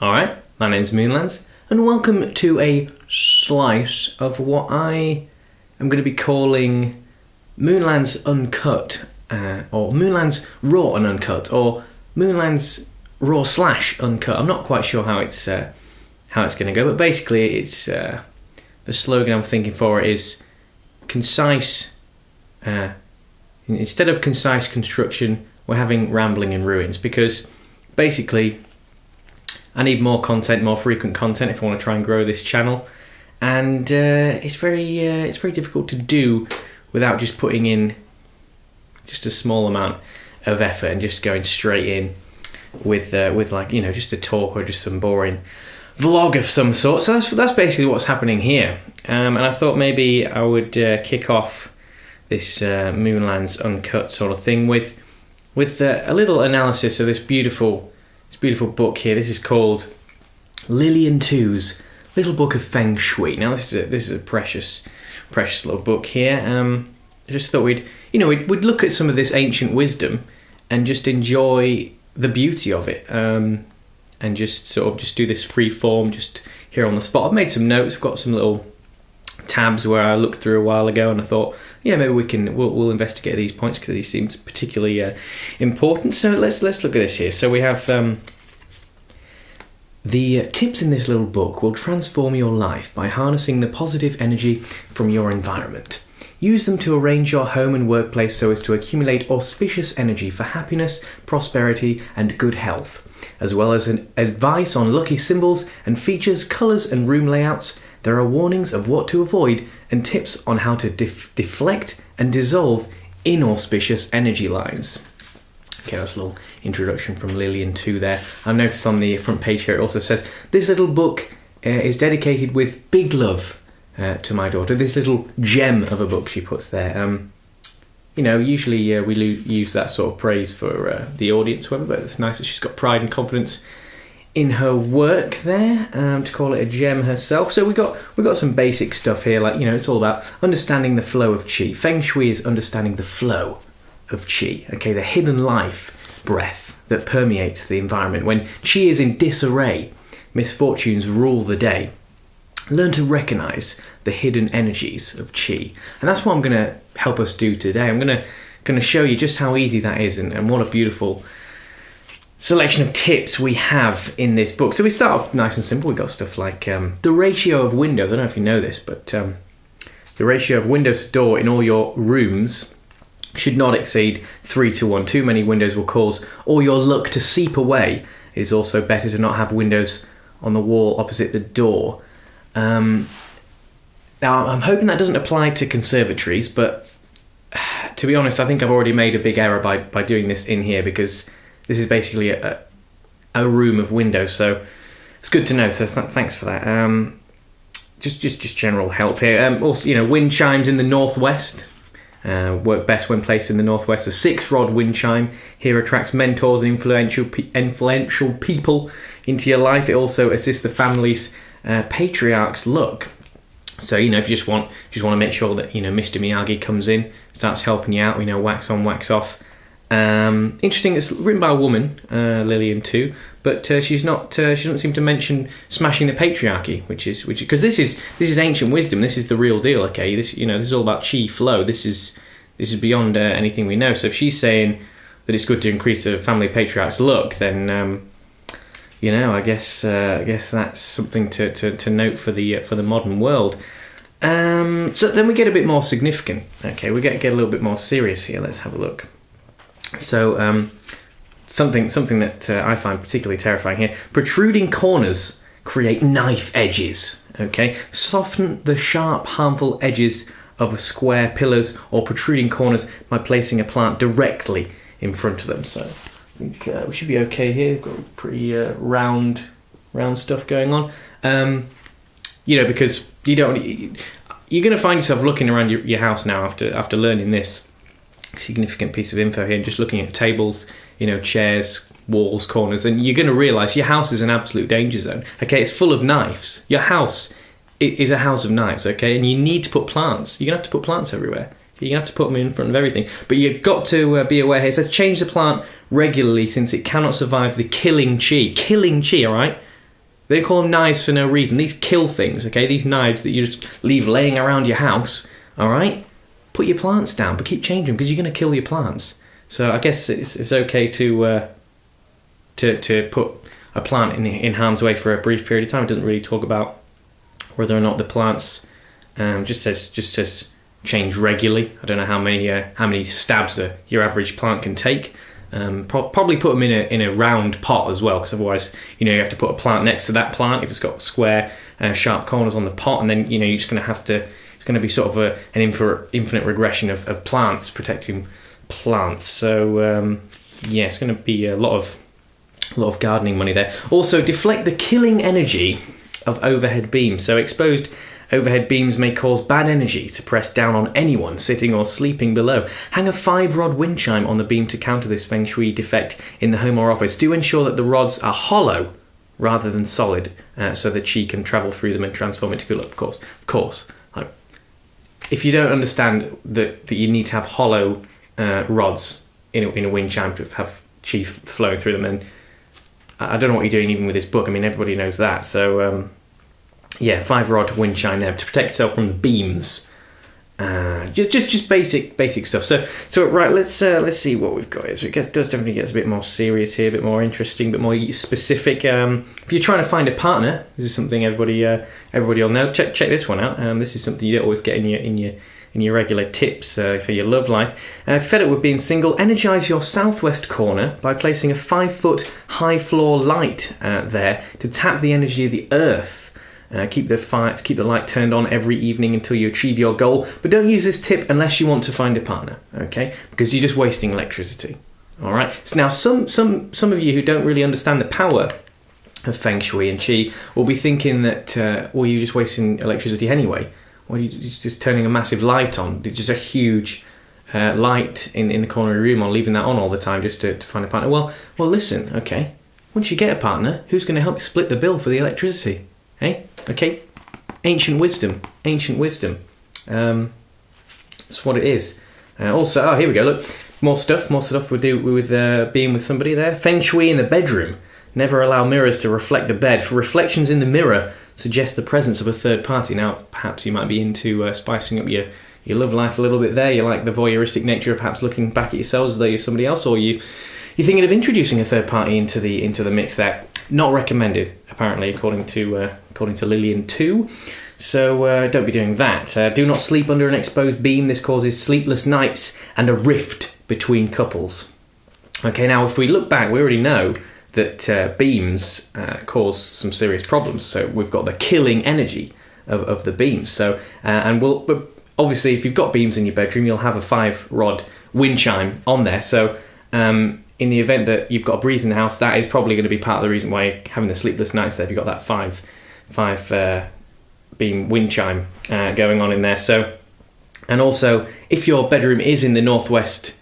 Alright, my name's Moonlands, and welcome to a slice of what I am going to be calling Moonlands Uncut, or Moonlands Raw and Uncut, or Moonlands Raw / Uncut. I'm not quite sure how it's going to go, but basically it's the slogan I'm thinking for it is concise. Instead of concise construction, we're having rambling in ruins, because basically I need more content, more frequent content if I want to try and grow this channel, and it's very difficult to do without just putting in just a small amount of effort and just going straight in with like, you know, just a talk or just some boring vlog of some sort. So that's basically what's happening here, and I thought maybe I would kick off this Moonlands Uncut sort of thing with a little analysis of this beautiful book here. This is called Lillian Tu's Little Book of Feng Shui. Now this is a precious little book here. I just thought we'd look at some of this ancient wisdom and just enjoy the beauty of it, and just do this free form just here on the spot. I've made some notes. I've got some little tabs where I looked through a while ago, and I thought, yeah, maybe we'll investigate these points because these seem particularly important. So let's look at this here. So we have the tips in this little book will transform your life by harnessing the positive energy from your environment. Use them to arrange your home and workplace so as to accumulate auspicious energy for happiness, prosperity, and good health, as well as an advice on lucky symbols and features, colours, and room layouts. There are warnings of what to avoid and tips on how to deflect and dissolve inauspicious energy lines. Okay, that's a little introduction from Lillian Tu there. I've noticed on the front page here it also says, this little book is dedicated with big love to my daughter. This little gem of a book she puts there. Usually we use that sort of praise for the audience, whoever, but it's nice that she's got pride and confidence in her work there, to call it a gem herself. So we got some basic stuff here, like, it's all about understanding the flow of qi. Feng Shui is understanding the flow of qi, okay, the hidden life breath that permeates the environment. When qi is in disarray, misfortunes rule the day. Learn to recognize the hidden energies of qi, and that's what I'm going to help us do today. I'm going to show you just how easy that is, and what a beautiful selection of tips we have in this book. So we start off nice and simple. We've got stuff like the ratio of windows. I don't know if you know this, but the ratio of windows to door in all your rooms should not exceed 3:1. Too many windows will cause all your luck to seep away. It is also better to not have windows on the wall opposite the door. Now, I'm hoping that doesn't apply to conservatories, but to be honest, I think I've already made a big error by doing this in here, because this is basically a room of windows, so it's good to know. So thanks for that. Just general help here. Also, wind chimes in the northwest work best when placed in the northwest. A 6-rod wind chime here attracts mentors and influential people into your life. It also assists the family's patriarch's luck. So if you just want to make sure that Mr. Miyagi comes in, starts helping you out. wax on, wax off. Interesting. It's written by a woman, Lillian Tu, but she doesn't seem to mention smashing the patriarchy, which is because this is ancient wisdom. This is the real deal. Okay, this is all about chi flow. This is beyond anything we know. So if she's saying that it's good to increase the family patriarch's luck, then I guess that's something to note for the modern world. So then we get a bit more significant. Okay, we get a little bit more serious here. Let's have a look. So something that I find particularly terrifying here: protruding corners create knife edges. Okay, soften the sharp, harmful edges of square pillars or protruding corners by placing a plant directly in front of them. So I think we should be okay here. We've got pretty round stuff going on. Because you're going to find yourself looking around your house now after learning this significant piece of info here, and just looking at tables, chairs, walls, corners, and you're going to realize your house is an absolute danger zone. Okay, it's full of knives. Your house is a house of knives. Okay, and you need to put plants. You're going to have to put plants everywhere. You're going to have to put them in front of everything. But you've got to be aware here. It says change the plant regularly, since it cannot survive the killing chi. Killing chi, all right? They call them knives for no reason. These kill things, okay? These knives that you just leave laying around your house, all right? Put your plants down, but keep changing them because you're going to kill your plants. So I guess it's okay to put a plant in harm's way for a brief period of time. It doesn't really talk about whether or not the plants just says change regularly. I don't know how many stabs your average plant can take. Probably put them in a round pot as well, because otherwise you have to put a plant next to that plant if it's got square sharp corners on the pot, and then you're just going to have to. It's going to be sort of an infinite regression of plants protecting plants. So it's going to be a lot of gardening money there. Also, deflect the killing energy of overhead beams. So exposed overhead beams may cause bad energy to press down on anyone sitting or sleeping below. Hang a 5-rod wind chime on the beam to counter this Feng Shui defect in the home or office. Do ensure that the rods are hollow rather than solid, so the chi can travel through them and transform into good luck. Of course. Like, if you don't understand that you need to have hollow rods in a wind chime to have chi flowing through them, then I don't know what you're doing even with this book. I mean, everybody knows that. So 5-rod wind chime there to protect yourself from the beams. Just basic stuff. So right, let's see what we've got here. So does definitely get a bit more serious here, a bit more interesting, a bit more specific. If you're trying to find a partner, this is something everybody will know. Check this one out. This is something you don't always get in your regular tips for your love life. Fed up with being single, energise your southwest corner by placing a 5-foot high floor light there to tap the energy of the earth. Keep the light turned on every evening until you achieve your goal. But don't use this tip unless you want to find a partner, okay? Because you're just wasting electricity. All right. So now some of you who don't really understand the power of Feng Shui and Qi will be thinking that you're just wasting electricity anyway. Or you're just turning a massive light on, just a huge light in the corner of the room, or leaving that on all the time just to find a partner. Well, listen, okay. Once you get a partner, who's going to help you split the bill for the electricity? Hey, okay, ancient wisdom. That's what it is. Also, here we go. Look, more stuff we do with being with somebody there. Feng Shui in the bedroom. Never allow mirrors to reflect the bed. For reflections in the mirror suggest the presence of a third party. Now, perhaps you might be into spicing up your love life a little bit there. You like the voyeuristic nature of perhaps looking back at yourselves as though you're somebody else, or you're thinking of introducing a third party into the mix there. Not recommended, apparently, according to Lillian 2. So don't be doing that. Do not sleep under an exposed beam. This causes sleepless nights and a rift between couples. Okay, now if we look back, we already know that beams cause some serious problems. So we've got the killing energy of the beams. So but obviously, if you've got beams in your bedroom, you'll have a 5-rod wind chime on there. So in the event that you've got a breeze in the house, that is probably going to be part of the reason why you're having the sleepless nights there. If you've got that 5 beam wind chime going on in there. So, and also, if your bedroom is in the northwest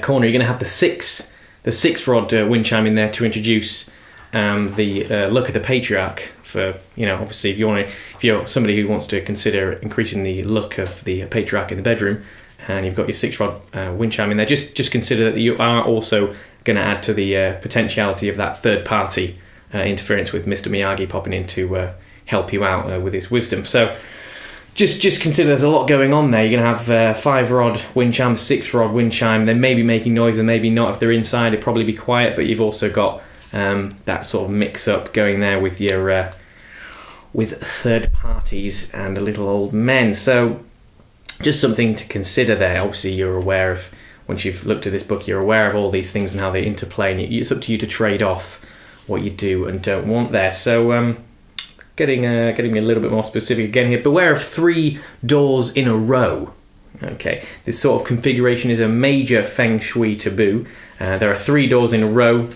corner, you're going to have the 6-rod wind chime in there to introduce the look of the patriarch. For obviously, if you're somebody who wants to consider increasing the look of the patriarch in the bedroom, and you've got your 6-rod wind chime in there, just consider that you are also going to add to the potentiality of that third party interference with Mr. Miyagi popping in to help you out with his wisdom. So just consider there's a lot going on there. You're going to have 5-rod wind chime, 6-rod wind chime. They may be making noise, and maybe not. If they're inside, it'd probably be quiet, but you've also got that sort of mix-up going there with your with third parties and little old men. So just something to consider there. Obviously, you're aware of, once you've looked at this book, you're aware of all these things and how they interplay, and it's up to you to trade off what you do and don't want there. So getting a little bit more specific again here, beware of 3 doors in a row. Okay, this sort of configuration is a major Feng Shui taboo. There are 3 doors in a row,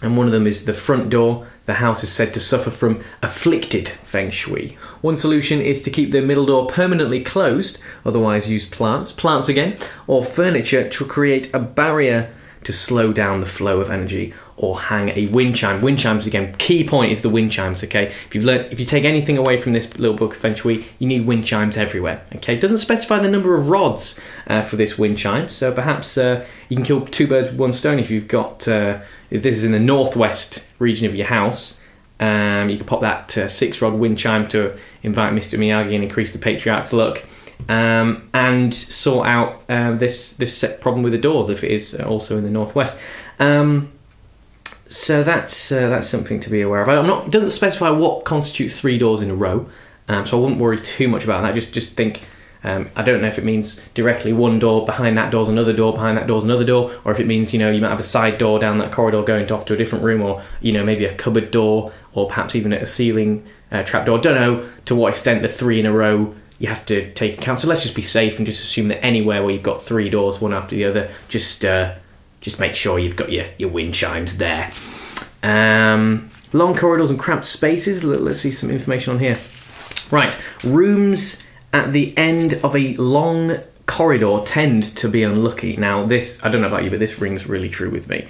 and one of them is the front door. The house is said to suffer from afflicted Feng Shui. One solution is to keep the middle door permanently closed, otherwise use plants again, or furniture to create a barrier to slow down the flow of energy, or hang a wind chime. Wind chimes again, key point is the wind chimes, okay? If you take anything away from this little book of Feng Shui, you need wind chimes everywhere, okay? It doesn't specify the number of rods for this wind chime, so perhaps you can kill 2 birds with 1 stone if you've got, if this is in the northwest region of your house, You can pop that 6-rod wind chime to invite Mr. Miyagi and increase the patriarch's luck. And sort out this set problem with the doors if it is also in the northwest. So that's something to be aware of. It doesn't specify what constitutes 3 doors in a row, so I wouldn't worry too much about that. Just think. I don't know if it means directly one door, behind that door's another door, behind that door's another door, or if it means, you might have a side door down that corridor going off to a different room, or, maybe a cupboard door, or perhaps even a ceiling trapdoor. Don't know to what extent the 3 in a row you have to take account. So let's just be safe and just assume that anywhere where you've got 3 doors, one after the other, just make sure you've got your wind chimes there. Long corridors and cramped spaces. Let's see some information on here. Right, rooms at the end of a long corridor tend to be unlucky. Now, this, I don't know about you, but this rings really true with me.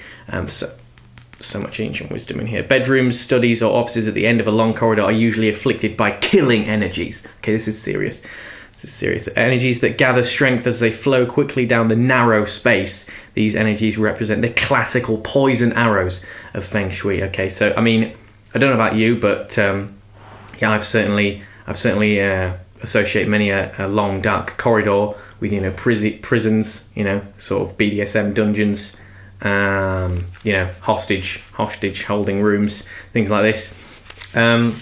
So much ancient wisdom in here. Bedrooms, studies, or offices at the end of a long corridor are usually afflicted by killing energies. Okay, this is serious. Energies that gather strength as they flow quickly down the narrow space. These energies represent the classical poison arrows of Feng Shui. Okay, so, I mean, I don't know about you, but I've certainly associate many a long dark corridor with prisons, sort of BDSM dungeons, hostage holding rooms, things like this, and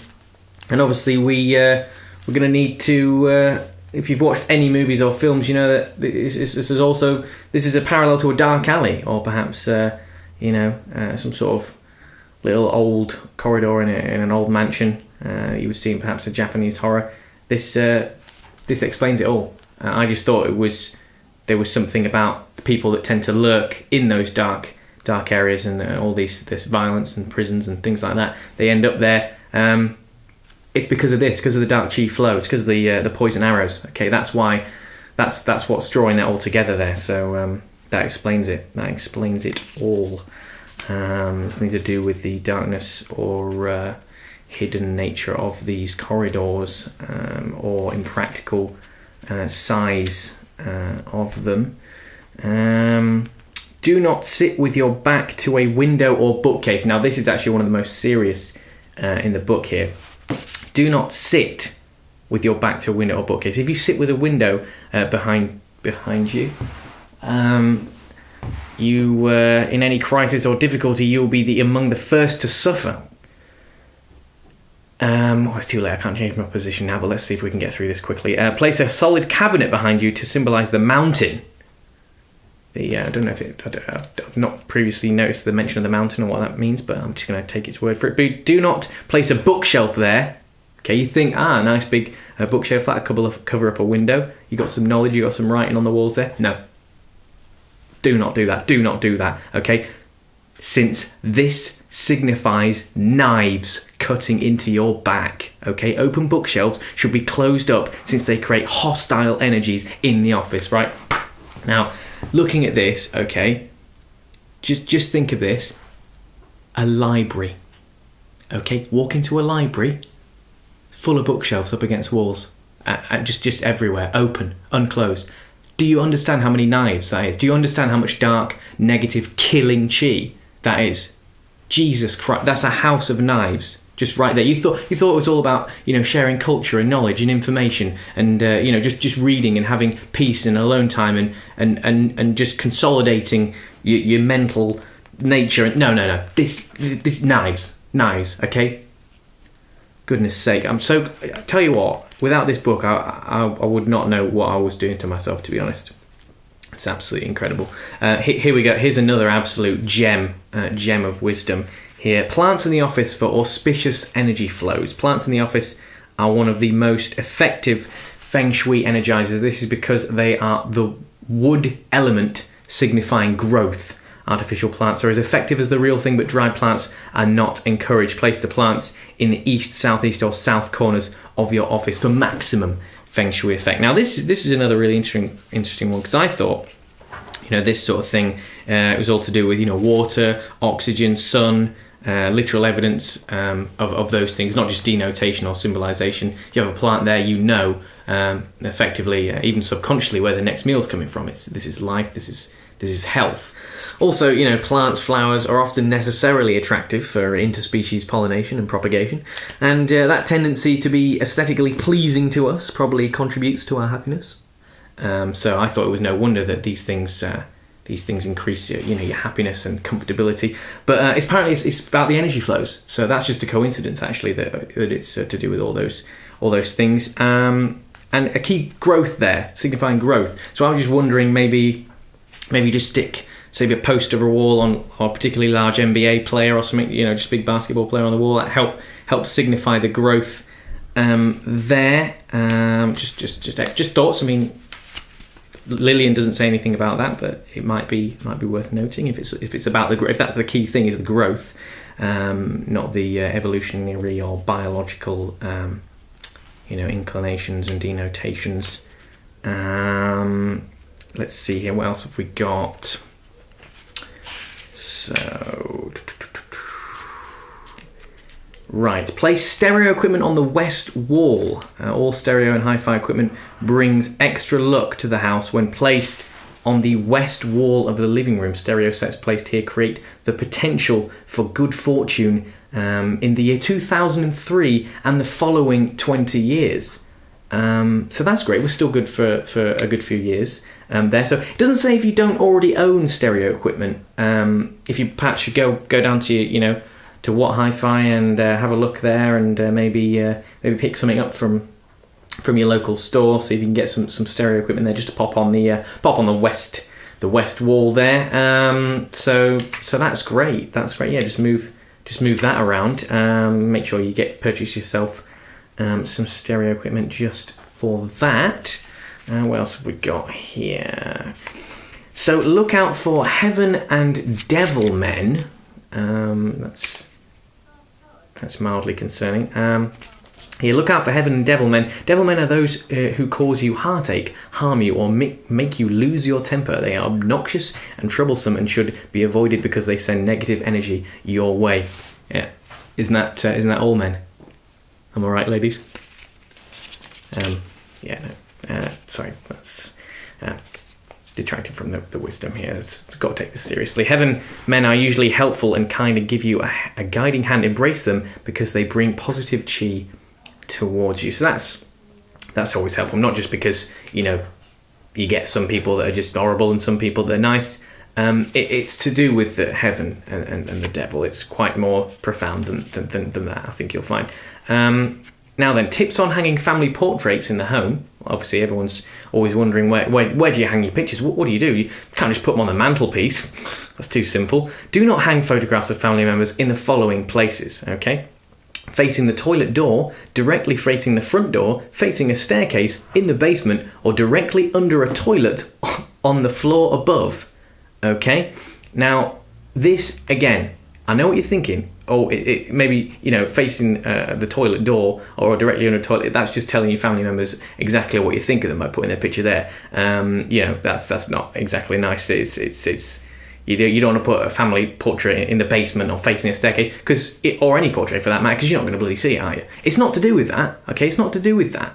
obviously we're going to need to, if you've watched any movies or films, you know that this is a parallel to a dark alley, or perhaps some sort of little old corridor in an old mansion. You would see in perhaps a Japanese horror. This explains it all. I just thought there was something about the people that tend to lurk in those dark areas and all this violence and prisons and things like that. They end up there. It's because of the dark chi flow. It's because of the poison arrows. Okay, that's why. That's what's drawing that all together there. So that explains it. That explains it all. Something to do with the darkness or hidden nature of these corridors, or impractical size of them. Do not sit with your back to a window or bookcase. Now, this is actually one of the most serious in the book here. Do not sit with your back to a window or bookcase. If you sit with a window behind you, you in any crisis or difficulty, you'll be among the first to suffer. It's too late. I can't change my position now, but let's see if we can get through this quickly. Place a solid cabinet behind you to symbolise the mountain. I don't know if I've not previously noticed the mention of the mountain or what that means, but I'm just going to take its word for it. But do not place a bookshelf there. Okay, you think, nice big bookshelf, that'll cover up a window. You got some knowledge, you got some writing on the walls there. No. Do not do that. Do not do that. Okay? Since this signifies knives cutting into your back. Okay? Open bookshelves should be closed up since they create hostile energies in the office, right? Now, looking at this, okay, just think of this. A library. Okay? Walk into a library full of bookshelves up against walls. Just everywhere. Open. Unclosed. Do you understand how many knives that is? Do you understand how much dark, negative, killing chi that is? Jesus Christ, that's a house of knives just right there. You thought it was all about, sharing culture and knowledge and information and just reading and having peace and alone time and just consolidating your mental nature. No. This knives, okay? Goodness sake, I tell you what, without this book, I would not know what I was doing to myself, to be honest. It's absolutely incredible. Here we go. Here's another absolute gem of wisdom here. Plants in the office for auspicious energy flows. Plants in the office are one of the most effective Feng Shui energizers. This is because they are the wood element signifying growth. Artificial plants are as effective as the real thing, but dry plants are not encouraged. Place the plants in the east, southeast, or south corners of your office for maximum Feng Shui effect. Now, this is another really interesting one, because I thought, this sort of thing, it was all to do with, water, oxygen, sun, literal evidence of those things, not just denotation or symbolization. If you have a plant there, effectively, even subconsciously, where the next meal's coming from. This is life. This this is health. Also, plants, flowers are often necessarily attractive for interspecies pollination and propagation, and that tendency to be aesthetically pleasing to us probably contributes to our happiness. So I thought it was no wonder that these things increase your happiness and comfortability. But it's apparently it's about the energy flows. So that's just a coincidence, actually, that it's to do with all those things. And a key growth there, signifying growth. So I was just wondering, maybe just stick, say, a poster of a wall on a particularly large NBA player or something, just a big basketball player on the wall. That help signify the growth there. Just thoughts. I mean, Lillian doesn't say anything about that, but it might be worth noting if it's about if that's the key thing, is the growth, not the evolutionary or biological inclinations and denotations. Let's see here, what else have we got? So, right, place stereo equipment on the west wall. All stereo and hi-fi equipment brings extra luck to the house when placed on the west wall of the living room. Stereo sets placed here create the potential for good fortune in the year 2003 and the following 20 years. So that's great. We're still good for a good few years there. So it doesn't say if you don't already own stereo equipment. If you perhaps should go down to to What Hi-Fi and have a look there, and maybe pick something up from your local store, see if you can get some stereo equipment there just to pop on the west wall there. So that's great. Yeah, just move that around. Make sure you purchase yourself some stereo equipment just for that. What else have we got here? So look out for heaven and devil men. That's mildly concerning. Here, look out for heaven and devil men. Devil men are those who cause you heartache, harm you, or make you lose your temper. They are obnoxious and troublesome and should be avoided because they send negative energy your way. Yeah, isn't that all men? Am I right, ladies? Sorry, that's detracting from the wisdom here. I've got to take this seriously. Heaven men are usually helpful and kind and give you a guiding hand. Embrace them because they bring positive chi towards you. So that's always helpful, not just because you get some people that are just horrible and some people that are nice. It's to do with the heaven and the devil. It's quite more profound than that, I think you'll find. Now then, tips on hanging family portraits in the home. Obviously, everyone's always wondering where do you hang your pictures? What do? You can't just put them on the mantelpiece. That's too simple. Do not hang photographs of family members in the following places, okay? Facing the toilet door, directly facing the front door, facing a staircase, in the basement, or directly under a toilet on the floor above, okay? Now, this, again, I know what you're thinking. Oh, it maybe, facing the toilet door or directly under a toilet, that's just telling your family members exactly what you think of them by putting their picture there. That's not exactly nice. It's you don't want to put a family portrait in the basement or facing a staircase, or any portrait for that matter, because you're not going to bloody see it, are you? It's not to do with that, okay? It's not to do with that.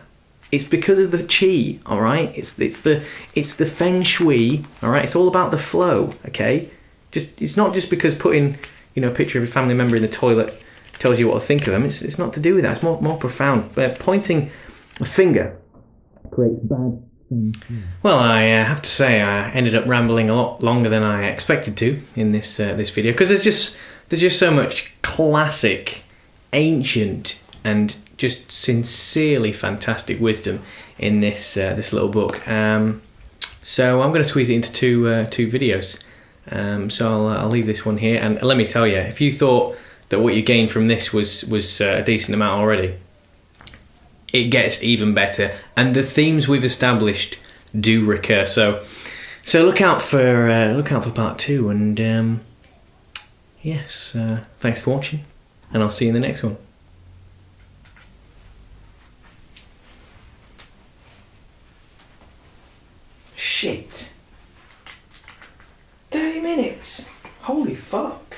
It's because of the chi, all right? It's the Feng Shui, all right? It's all about the flow, okay? It's not just because putting a picture of a family member in the toilet tells you what to think of them. It's not to do with that. It's more profound. Pointing a finger creates bad things. Well, I have to say I ended up rambling a lot longer than I expected to in this video, because there's just so much classic, ancient, and just sincerely fantastic wisdom in this little book. So I'm going to squeeze it into two videos. So I'll leave this one here, and let me tell you, if you thought that what you gained from this was a decent amount already, it gets even better, and the themes we've established do recur. So look out for part 2, and yes, thanks for watching, and I'll see you in the next one. Shit. 30 minutes! Holy fuck.